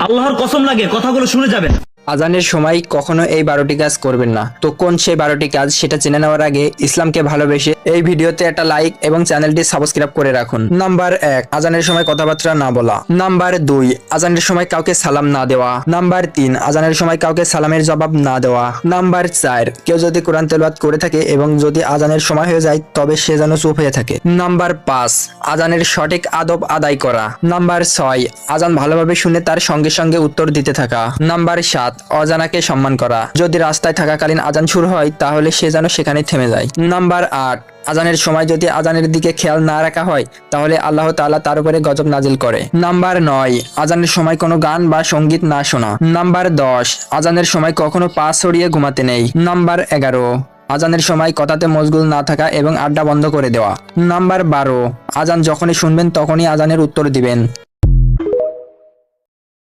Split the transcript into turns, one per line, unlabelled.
আল্লাহর কসম লাগে কথাগুলো শুনে যাবেন।
আজানের সময় কখনো এই 12টি কাজ করবেন না। তো কোন সেই 12টি কাজ সেটা জেনে নেওয়ার আগে ইসলামকে ভালোবেসে এই ভিডিওতে একটা লাইক এবং চ্যানেলটি সাবস্ক্রাইব করে রাখুন। নাম্বার 1, আজানের সময় কথাবার্তা না বলা। নাম্বার 2, আজানের সময় কাউকে সালাম না দেওয়া। নাম্বার 3, আজানের সময় কাউকে সালামের জবাব না দেওয়া। নাম্বার 4, কেউ যদি কোরআন তেলাওয়াত করে থাকে এবং যদি আজানের সময় হয়ে যায় তবে সে যেন চুপ হয়ে থাকে। নাম্বার 5, আজানের সঠিক আদব আদায় করা। নাম্বার 6, আজান ভালোভাবে শুনে তার সঙ্গে সঙ্গে উত্তর দিতে থাকা। নাম্বার 7, অজানাকে সম্মান করা। যদি রাস্তায় থাকাকালীন আজান শুরু হয় তাহলে সে যেন সেখানে থেমে যায়। নাম্বার 8, আজানের সময় যদি আজানের দিকে খেয়াল না রাখা হয় তাহলে আল্লাহ তাআলা তার উপরে গজব নাজিল করে। নাম্বার 9, আজানের সময় কোনো গান বা সঙ্গীত না শোনা। নাম্বার 10, আজানের সময় কখনো পা ছড়িয়ে ঘুমাতে নেই। নাম্বার 11, আজানের সময় কথাতে মশগুল না থাকা এবং আড্ডা বন্ধ করে দেওয়া। নাম্বার 12, আজান যখনই শুনবেন তখনই আজানের উত্তর দিবেন।